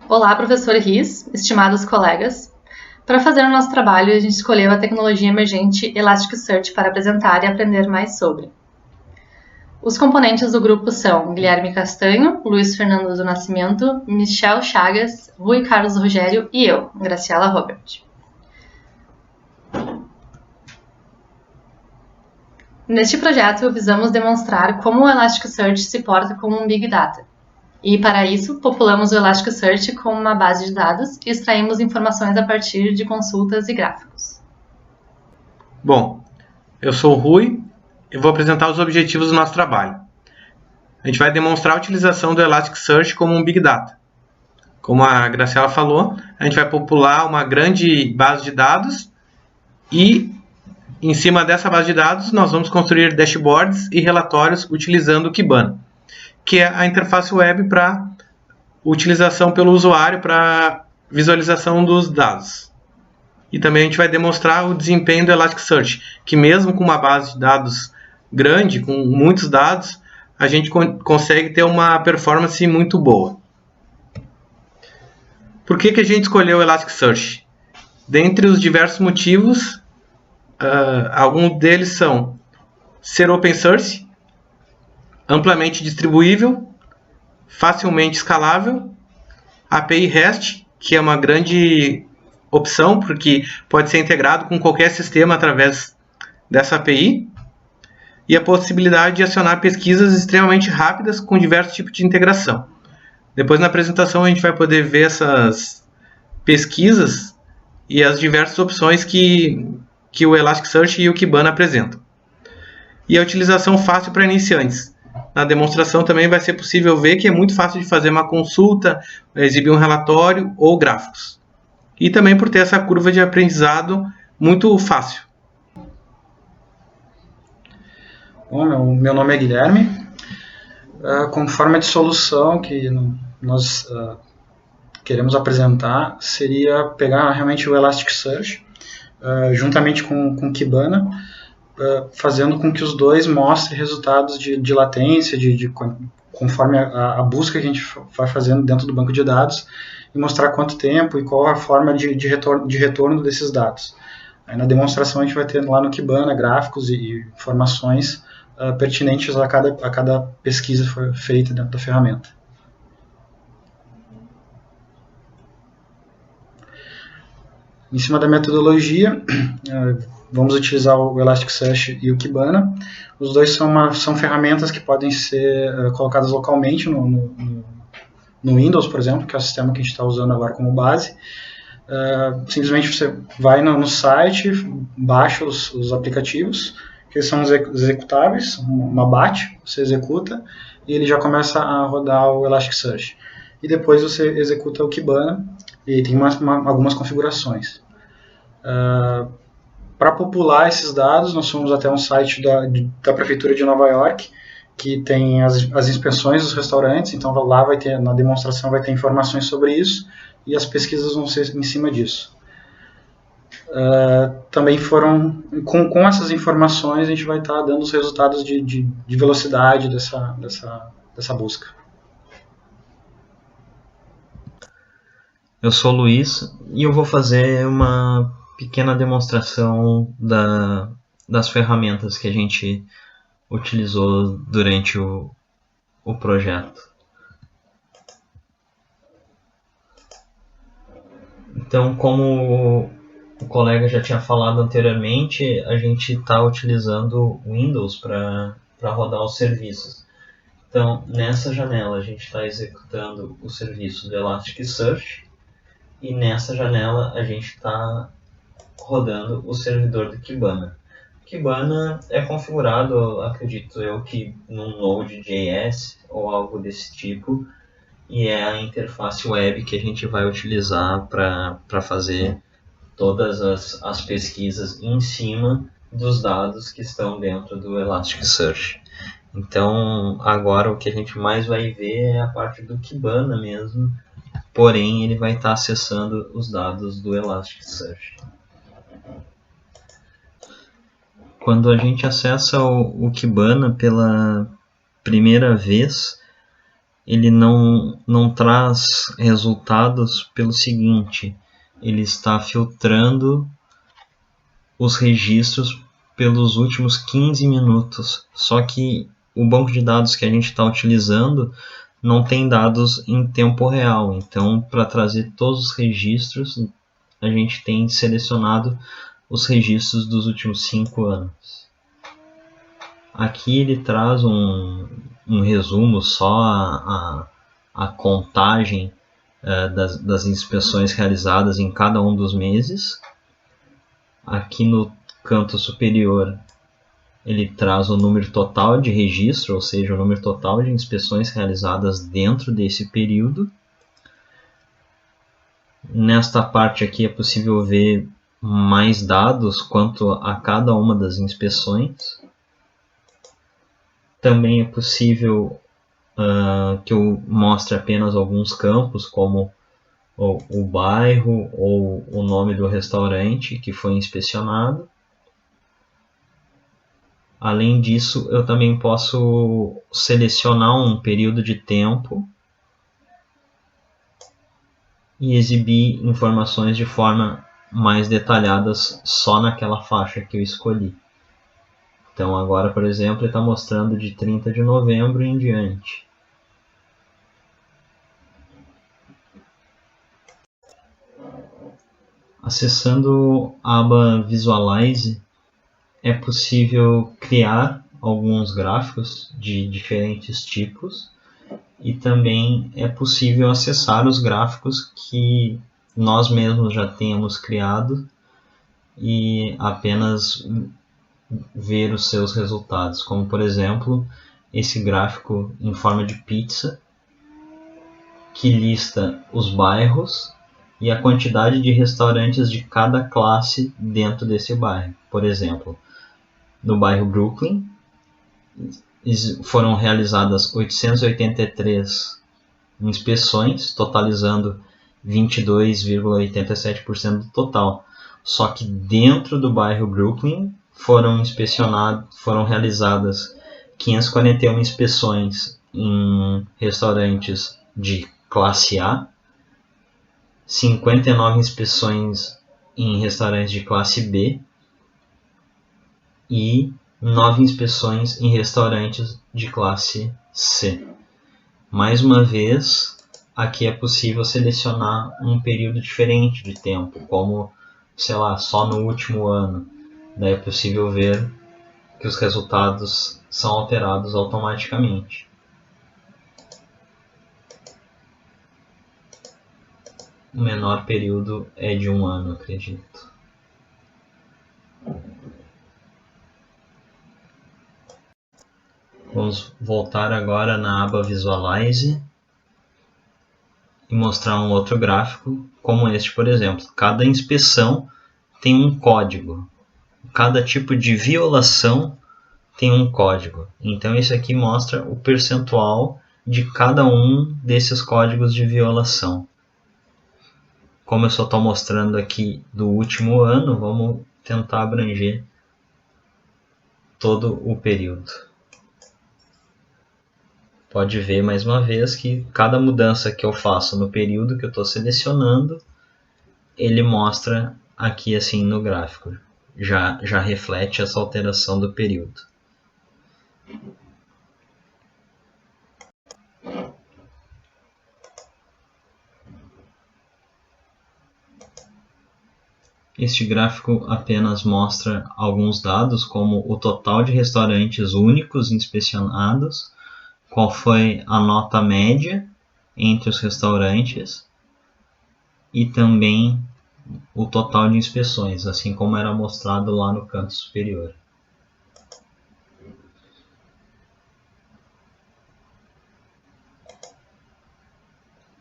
Olá, professor Riz, estimados colegas. Para fazer o nosso trabalho, a gente escolheu a tecnologia emergente Elasticsearch para apresentar e aprender mais sobre. Os componentes do grupo são Guilherme Castanho, Luiz Fernando do Nascimento, Michel Chagas, Rui Carlos Rogério e eu, Graciela Robert. Neste projeto, visamos demonstrar como o Elasticsearch se porta como um Big Data. E, para isso, populamos o Elasticsearch com uma base de dados e extraímos informações a partir de consultas e gráficos. Bom, eu sou o Rui e vou apresentar os objetivos do nosso trabalho. A gente vai demonstrar a utilização do Elasticsearch como um Big Data. Como a Graciela falou, a gente vai popular uma grande base de dados e, em cima dessa base de dados, nós vamos construir dashboards e relatórios utilizando o Kibana, que é a interface web para utilização pelo usuário para visualização dos dados. E também a gente vai demonstrar o desempenho do Elasticsearch, que mesmo com uma base de dados grande, com muitos dados, a gente consegue ter uma performance muito boa. Por que a gente escolheu o Elasticsearch? Dentre os diversos motivos, alguns deles são ser open source, amplamente distribuível, facilmente escalável, API REST, que é uma grande opção, porque pode ser integrado com qualquer sistema através dessa API, e a possibilidade de acionar pesquisas extremamente rápidas com diversos tipos de integração. Depois na apresentação a gente vai poder ver essas pesquisas e as diversas opções que o Elasticsearch e o Kibana apresentam. E a utilização fácil para iniciantes. Na demonstração também vai ser possível ver que é muito fácil de fazer uma consulta, exibir um relatório ou gráficos. E também por ter essa curva de aprendizado muito fácil. Bom, meu nome é Guilherme. Como forma de solução que nós queremos apresentar seria pegar realmente o Elasticsearch juntamente com o Kibana, fazendo com que os dois mostrem resultados de latência, conforme a busca que a gente vai fazendo dentro do banco de dados, e mostrar quanto tempo e qual a forma de retorno desses dados. Aí na demonstração a gente vai ter lá no Kibana gráficos e informações pertinentes a cada pesquisa que foi feita dentro da ferramenta. Em cima da metodologia, vamos utilizar o Elasticsearch e o Kibana. Os dois são ferramentas que podem ser colocadas localmente no Windows, por exemplo, que é o sistema que a gente está usando agora como base. Simplesmente você vai no site, baixa os aplicativos, que são os executáveis, uma batch, você executa e ele já começa a rodar o Elasticsearch. E depois você executa o Kibana e tem algumas configurações. Para popular esses dados, nós fomos até um site da Prefeitura de Nova York, que tem as inspeções dos restaurantes, então lá na demonstração vai ter informações sobre isso, e as pesquisas vão ser em cima disso. Também foram, com essas informações, a gente vai estar dando os resultados de velocidade dessa busca. Eu sou o Luiz e eu vou fazer uma pequena demonstração das ferramentas que a gente utilizou durante o projeto. Então, como o colega já tinha falado anteriormente, a gente está utilizando o Windows para rodar os serviços. Então, nessa janela a gente está executando o serviço do Elasticsearch e nessa janela a gente está rodando o servidor do Kibana. O Kibana é configurado, acredito eu, que num Node.js ou algo desse tipo, e é a interface web que a gente vai utilizar para fazer todas as pesquisas em cima dos dados que estão dentro do Elasticsearch. Então, agora o que a gente mais vai ver é a parte do Kibana mesmo, porém ele vai estar acessando os dados do Elasticsearch. Quando a gente acessa o Kibana pela primeira vez, ele não traz resultados pelo seguinte: ele está filtrando os registros pelos últimos 15 minutos. Só que o banco de dados que a gente está utilizando não tem dados em tempo real. Então, para trazer todos os registros, a gente tem selecionado os registros dos últimos 5 anos. Aqui ele traz um resumo só a contagem das inspeções realizadas em cada um dos meses. Aqui no canto superior ele traz o número total de registro, ou seja, o número total de inspeções realizadas dentro desse período. Nesta parte aqui é possível ver mais dados quanto a cada uma das inspeções. Também é possível que eu mostre apenas alguns campos, como o bairro ou o nome do restaurante que foi inspecionado. Além disso, eu também posso selecionar um período de tempo e exibir informações de forma mais detalhadas só naquela faixa que eu escolhi. Então agora, por exemplo, ele está mostrando de 30 de novembro em diante. Acessando a aba Visualize, é possível criar alguns gráficos de diferentes tipos e também é possível acessar os gráficos que nós mesmos já tenhamos criado e apenas ver os seus resultados, como por exemplo esse gráfico em forma de pizza que lista os bairros e a quantidade de restaurantes de cada classe dentro desse bairro. Por exemplo, no bairro Brooklyn foram realizadas 883 inspeções, totalizando 22,87% do total. Só que dentro do bairro Brooklyn foram realizadas 541 inspeções em restaurantes de classe A, 59 inspeções em restaurantes de classe B e 9 inspeções em restaurantes de classe C. Mais uma vez, aqui é possível selecionar um período diferente de tempo, como, sei lá, só no último ano. Daí é possível ver que os resultados são alterados automaticamente. O menor período é de 1 ano, acredito. Vamos voltar agora na aba Visualize e mostrar um outro gráfico, como este, por exemplo. Cada inspeção tem um código. Cada tipo de violação tem um código. Então, isso aqui mostra o percentual de cada um desses códigos de violação. Como eu só estou mostrando aqui do último ano, vamos tentar abranger todo o período. Pode ver mais uma vez que cada mudança que eu faço no período que eu estou selecionando, ele mostra aqui assim no gráfico. Já reflete essa alteração do período. Este gráfico apenas mostra alguns dados, como o total de restaurantes únicos inspecionados, qual foi a nota média entre os restaurantes e também o total de inspeções, assim como era mostrado lá no canto superior.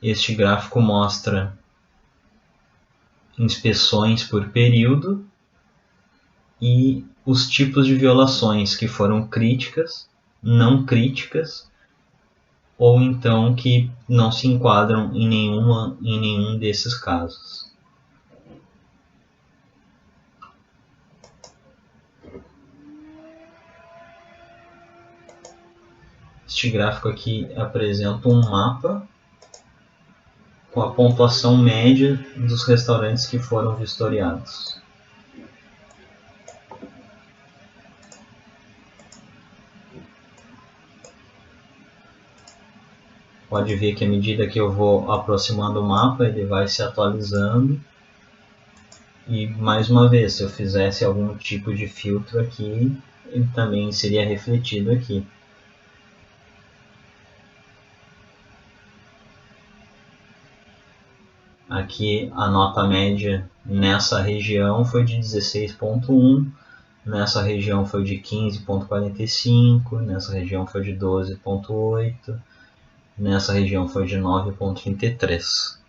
Este gráfico mostra inspeções por período e os tipos de violações que foram críticas, não críticas ou então que não se enquadram em nenhum desses casos. Este gráfico aqui apresenta um mapa com a pontuação média dos restaurantes que foram vistoriados. Pode ver que à medida que eu vou aproximando o mapa, ele vai se atualizando. E mais uma vez, se eu fizesse algum tipo de filtro aqui, ele também seria refletido aqui. Aqui a nota média nessa região foi de 16.1, nessa região foi de 15.45, nessa região foi de 12.8, nessa região foi de 9.33.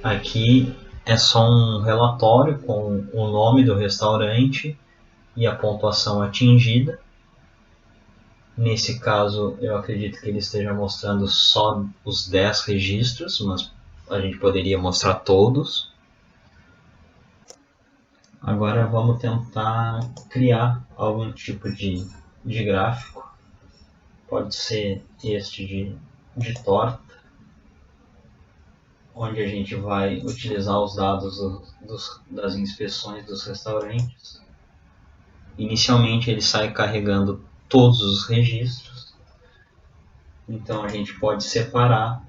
Aqui é só um relatório com o nome do restaurante e a pontuação atingida. Nesse caso, eu acredito que ele esteja mostrando só os 10 registros, mas a gente poderia mostrar todos. Agora vamos tentar criar algum tipo de gráfico. Pode ser este de torta, onde a gente vai utilizar os dados das inspeções dos restaurantes. Inicialmente ele sai carregando todos os registros, então a gente pode separar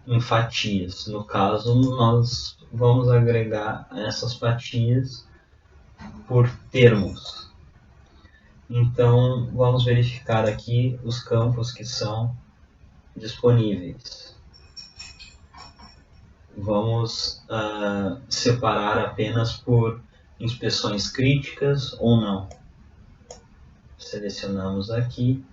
em fatias. No caso, nós vamos agregar essas fatias por termos. Então vamos verificar aqui os campos que são disponíveis. Vamos separar apenas por inspeções críticas ou não. Selecionamos aqui.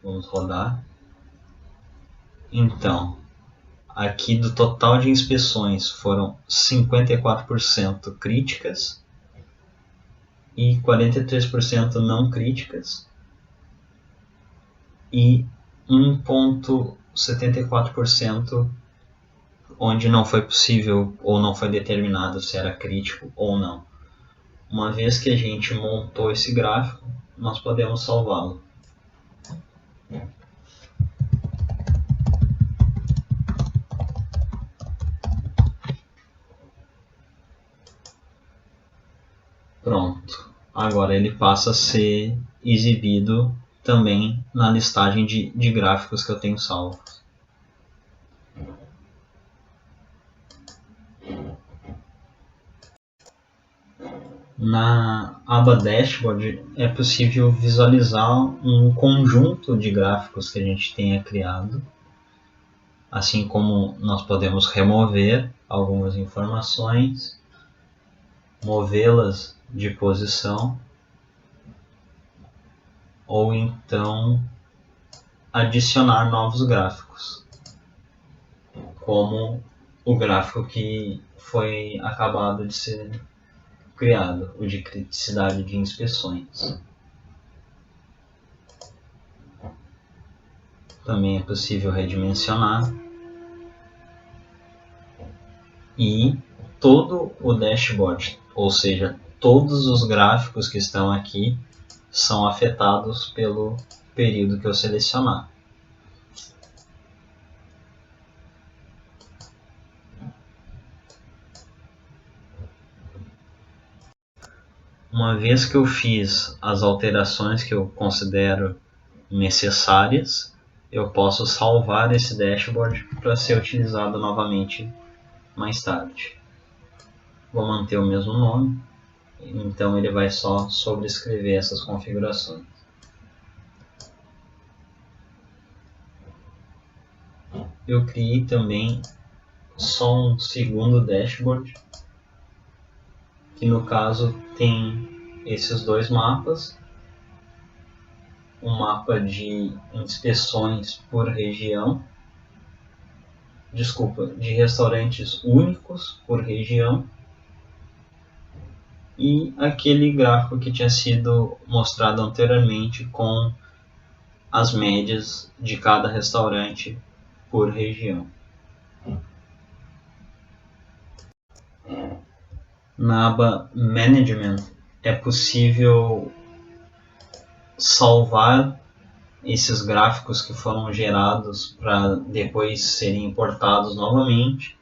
Vamos rodar. Então, aqui do total de inspeções foram 54% críticas e 43% não críticas e 1,74% onde não foi possível ou não foi determinado se era crítico ou não. Uma vez que a gente montou esse gráfico, nós podemos salvá-lo. Pronto. Agora ele passa a ser exibido também na listagem de gráficos que eu tenho salvos. Na aba Dashboard é possível visualizar um conjunto de gráficos que a gente tenha criado, assim como nós podemos remover algumas informações, movê-las de posição ou então adicionar novos gráficos, como o gráfico que foi acabado de ser criado, o de criticidade de inspeções. Também é possível redimensionar e todo o dashboard, ou seja, todos os gráficos que estão aqui são afetados pelo período que eu selecionar. Uma vez que eu fiz as alterações que eu considero necessárias, eu posso salvar esse dashboard para ser utilizado novamente mais tarde. Vou manter o mesmo nome, então ele vai só sobrescrever essas configurações. Eu criei também só um segundo dashboard, que no caso tem esses dois mapas, um mapa de inspeções por região, de restaurantes únicos por região e aquele gráfico que tinha sido mostrado anteriormente com as médias de cada restaurante por região. Na aba Management é possível salvar esses gráficos que foram gerados para depois serem importados novamente.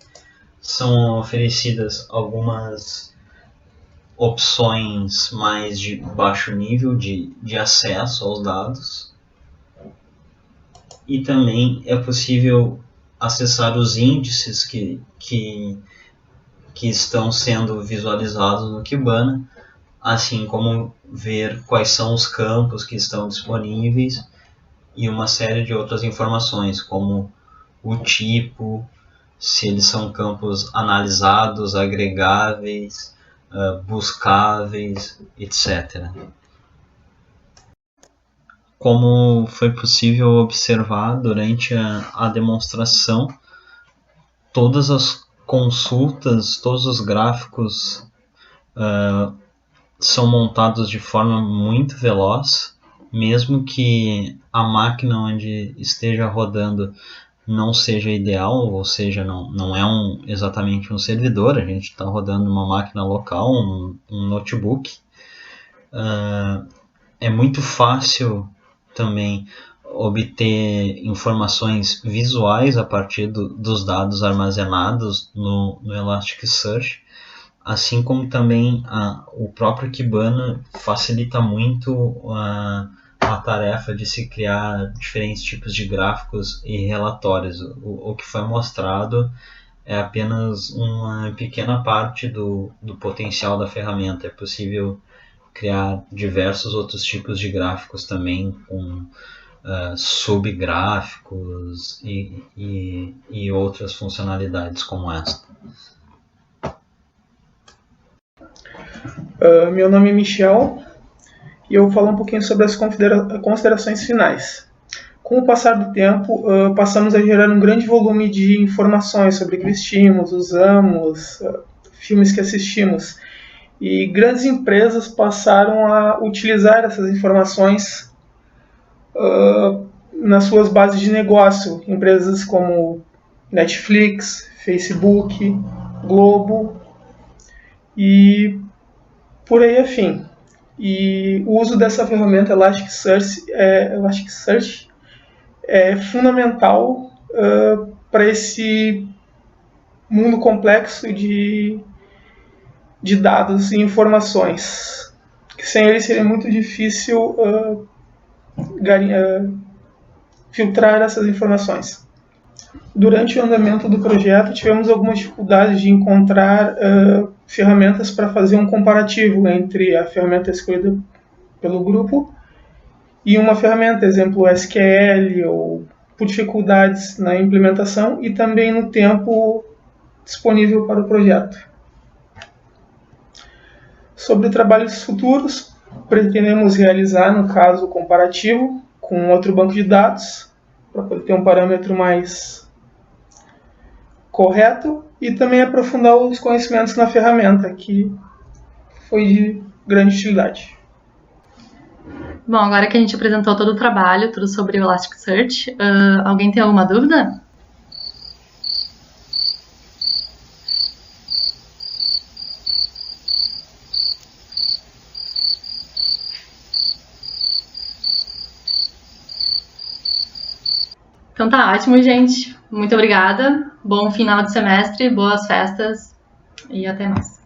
São oferecidas algumas opções mais de baixo nível de acesso aos dados. E também é possível acessar os índices que estão sendo visualizados no Kibana, assim como ver quais são os campos que estão disponíveis e uma série de outras informações, como o tipo, se eles são campos analisados, agregáveis, buscáveis, etc. Como foi possível observar durante a demonstração, todas as consultas, todos os gráficos são montados de forma muito veloz, mesmo que a máquina onde esteja rodando não seja ideal, ou seja, não é exatamente um servidor, a gente está rodando uma máquina local, um notebook. É muito fácil também obter informações visuais a partir dos dados armazenados no Elasticsearch, assim como também o próprio Kibana facilita muito a tarefa de se criar diferentes tipos de gráficos e relatórios. O que foi mostrado é apenas uma pequena parte do potencial da ferramenta. É possível criar diversos outros tipos de gráficos também, com subgráficos e outras funcionalidades como esta. Meu nome é Michel e eu vou falar um pouquinho sobre as considerações finais. Com o passar do tempo, passamos a gerar um grande volume de informações sobre o que vestimos, usamos, filmes que assistimos, e grandes empresas passaram a utilizar essas informações nas suas bases de negócio. Empresas como Netflix, Facebook, Globo e por aí afim. E o uso dessa ferramenta Elasticsearch é fundamental para esse mundo complexo de dados e informações, que sem ele seria muito difícil filtrar essas informações. Durante o andamento do projeto, tivemos algumas dificuldades de encontrar ferramentas para fazer um comparativo entre a ferramenta escolhida pelo grupo e uma ferramenta, exemplo SQL, ou por dificuldades na implementação e também no tempo disponível para o projeto. Sobre trabalhos futuros, pretendemos realizar, no caso, comparativo com outro banco de dados, para poder ter um parâmetro mais correto e também aprofundar os conhecimentos na ferramenta, que foi de grande utilidade. Bom, agora que a gente apresentou todo o trabalho, tudo sobre o Elasticsearch, alguém tem alguma dúvida? Então tá ótimo, gente. Muito obrigada. Bom final de semestre, boas festas e até mais.